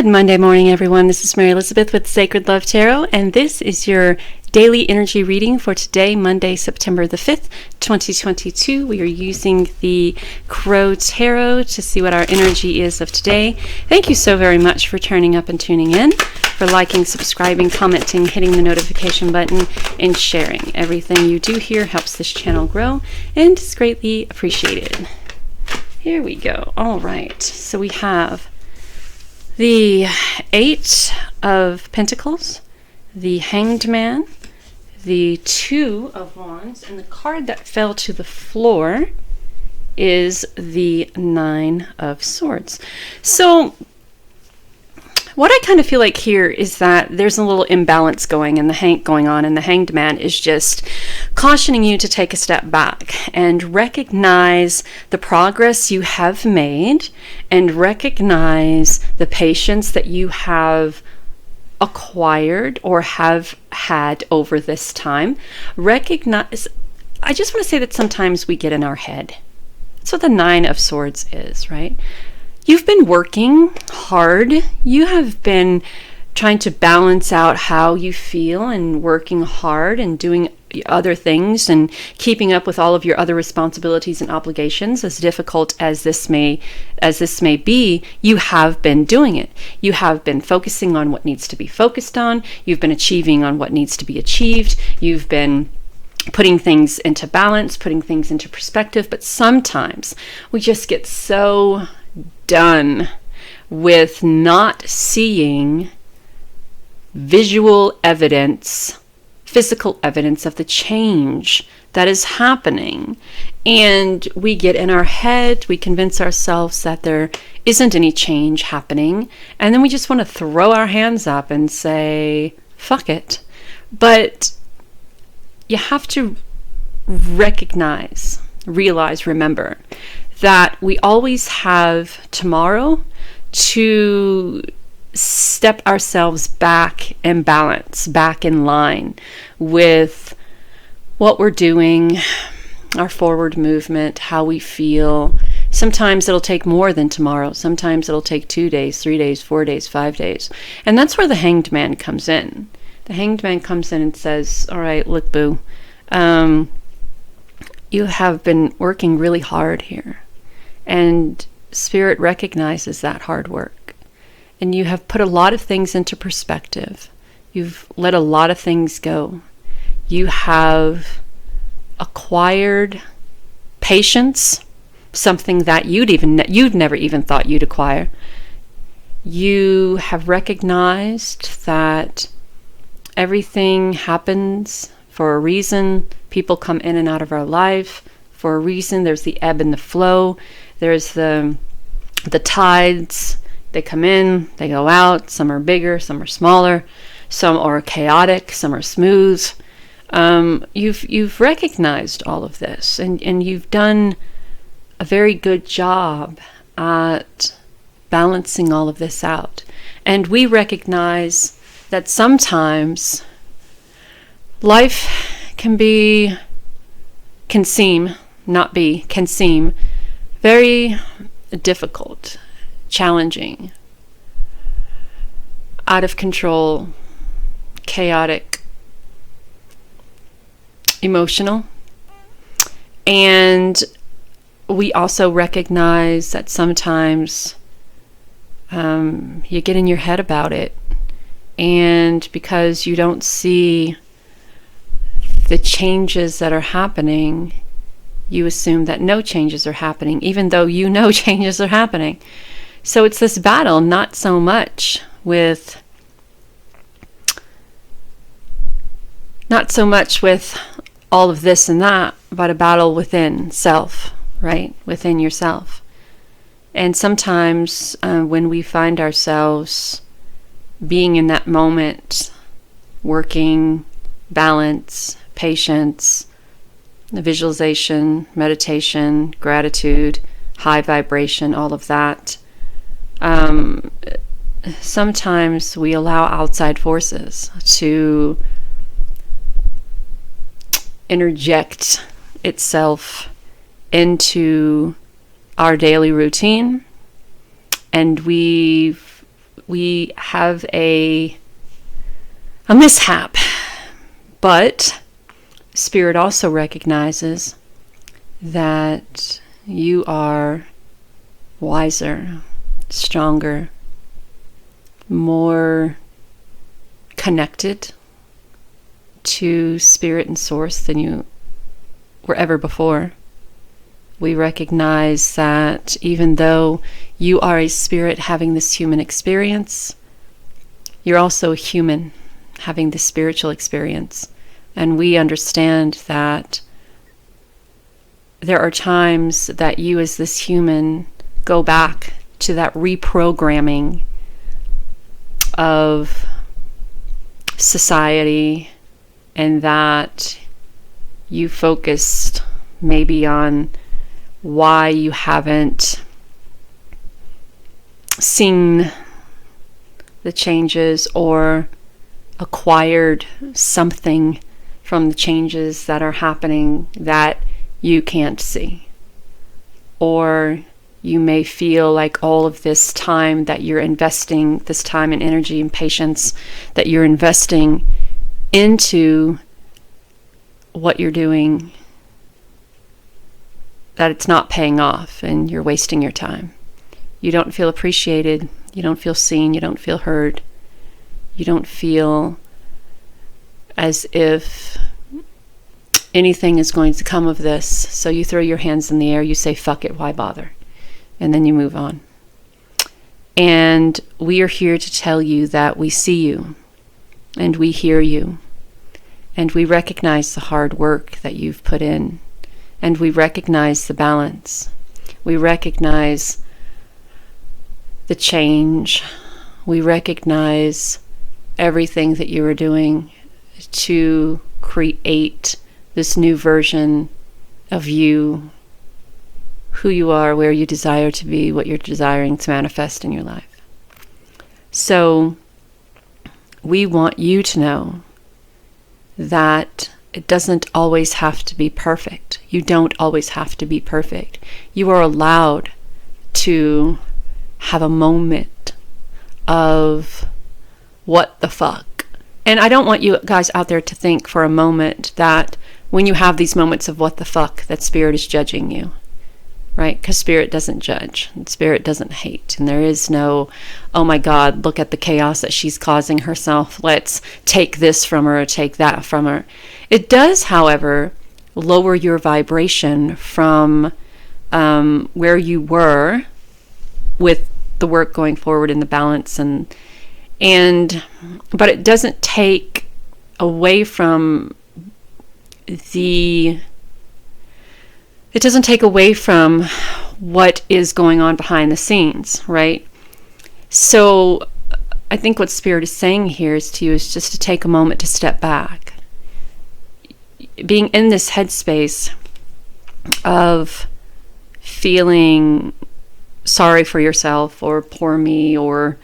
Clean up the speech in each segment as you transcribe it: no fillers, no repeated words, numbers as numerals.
Good Monday morning, everyone. This is Mary Elizabeth with Sacred Love Tarot, and this is your daily energy reading for today, Monday, September the 5th, 2022. We are using the Crow Tarot to see what our energy is of today. Thank you so very much for turning up and tuning in, for liking, subscribing, commenting, hitting the notification button, and sharing. Everything you do here helps this channel grow and is greatly appreciated. Here we go. All right. So we have the Eight of Pentacles, the Hanged Man, the Two of Wands, and the card that fell to the floor is the Nine of Swords. So what I kind of feel like here is that there's a little imbalance going on, and the Hanged Man is just cautioning you to take a step back and recognize the progress you have made and recognize the patience that you have acquired or have had over this time. I just want to say that sometimes we get in our head. That's what the Nine of Swords is, right? You've been working hard. You have been trying to balance out how you feel and working hard and doing other things and keeping up with all of your other responsibilities and obligations. As difficult as this may be, you have been doing it. You have been focusing on what needs to be focused on. You've been achieving on what needs to be achieved. You've been putting things into balance, putting things into perspective. But sometimes we just get so done with not seeing visual evidence, physical evidence of the change that is happening. And we get in our head, we convince ourselves that there isn't any change happening, and then we just want to throw our hands up and say, fuck it. But you have to remember that we always have tomorrow to step ourselves back in balance, back in line with what we're doing, our forward movement, how we feel. Sometimes it'll take more than tomorrow. Sometimes it'll take 2 days, 3 days, 4 days, 5 days. And that's where the Hanged Man comes in. The Hanged Man comes in and says, all right, look, boo, you have been working really hard here. And Spirit recognizes that hard work. And you have put a lot of things into perspective. You've let a lot of things go. You have acquired patience, something that you'd never even thought you'd acquire. You have recognized that everything happens for a reason. People come in and out of our life for a reason. There's the ebb and the flow. There's the tides. They come in, they go out. Some are bigger, some are smaller, some are chaotic, some are smooth. You've recognized all of this, and you've done a very good job at balancing all of this out. And we recognize that sometimes life can seem very difficult, challenging, out of control, chaotic, emotional. And we also recognize that sometimes you get in your head about it, and because you don't see the changes that are happening, you assume that no changes are happening, even though you know changes are happening. So it's this battle, not so much with all of this and that, but a battle within self, right? Within yourself. And sometimes when we find ourselves being in that moment, working, balance, patience, visualization, meditation, gratitude, high vibration, all of that, sometimes we allow outside forces to interject itself into our daily routine, and we we have a mishap, but Spirit also recognizes that you are wiser, stronger, more connected to Spirit and Source than you were ever before. We recognize that even though you are a spirit having this human experience, you're also a human having this spiritual experience. And we understand that there are times that you as this human go back to that reprogramming of society, and that you focused maybe on why you haven't seen the changes or acquired something from the changes that are happening that you can't see. Or you may feel like all of this time that you're investing, this time and energy and patience that you're investing into what you're doing, that it's not paying off and you're wasting your time. You don't feel appreciated, you don't feel seen, you don't feel heard, you don't feel as if anything is going to come of this. So you throw your hands in the air, you say, fuck it, why bother? And then you move on. And we are here to tell you that we see you and we hear you. And we recognize the hard work that you've put in. And we recognize the balance. We recognize the change. We recognize everything that you are doing to create this new version of you, who you are, where you desire to be, what you're desiring to manifest in your life. So we want you to know that it doesn't always have to be perfect. You don't always have to be perfect. You are allowed to have a moment of what the fuck. And I don't want you guys out there to think for a moment that when you have these moments of what the fuck, that Spirit is judging you. Right? Because Spirit doesn't judge, and Spirit doesn't hate, and there is no, oh my God, look at the chaos that she's causing herself, let's take this from her or take that from her. It does, however, lower your vibration from where you were with the work going forward in the balance, but it doesn't take away from it doesn't take away from what is going on behind the scenes, right? So I think what Spirit is saying here is just to take a moment to step back. Being in this headspace of feeling sorry for yourself or poor me, or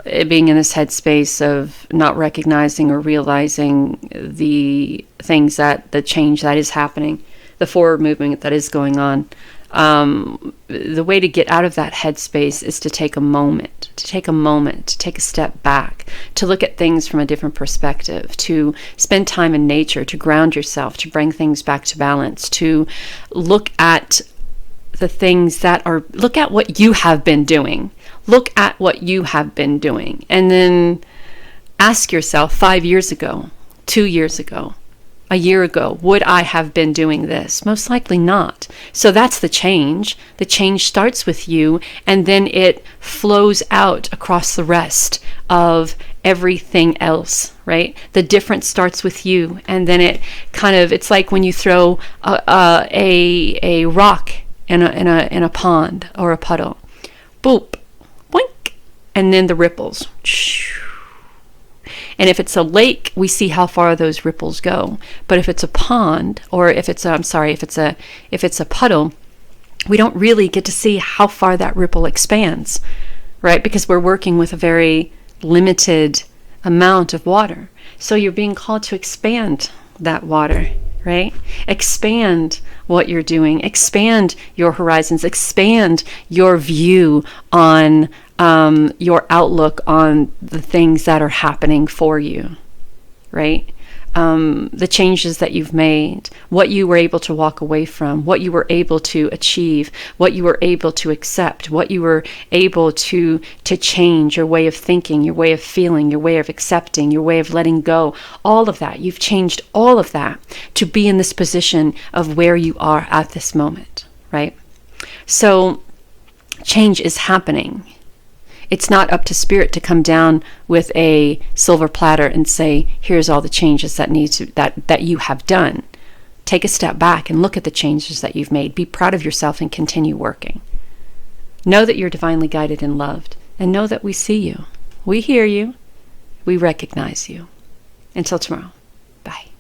being in this headspace of not recognizing or realizing the things the change that is happening, the forward movement that is going on. The way to get out of that headspace is to take a moment, to take a step back, to look at things from a different perspective, to spend time in nature, to ground yourself, to bring things back to balance, to look at the things look at what you have been doing. Look at what you have been doing. And then ask yourself, 5 years ago, 2 years ago, a year ago, would I have been doing this? Most likely not. So that's the change. The change starts with you, and then it flows out across the rest of everything else, right? The difference starts with you, and then it's like when you throw a rock in a pond or a puddle. Boop, boink, and then the ripples. And if it's a lake, we see how far those ripples go. But if it's a pond, or if it's a puddle, we don't really get to see how far that ripple expands, right? Because we're working with a very limited amount of water. So you're being called to expand that water, right? Expand what you're doing, expand your horizons, expand your view on your outlook on the things that are happening for you, right? The changes that you've made, what you were able to walk away from, what you were able to achieve, what you were able to accept, what you were able to change, your way of thinking, your way of feeling, your way of accepting, your way of letting go, all of that. You've changed all of that to be in this position of where you are at this moment, right? So change is happening. It's not up to spirit to come down with a silver platter and say, here's all the changes that you have done. Take a step back and look at the changes that you've made. Be proud of yourself and continue working. Know that you're divinely guided and loved, and know that we see you. We hear you. We recognize you. Until tomorrow. Bye.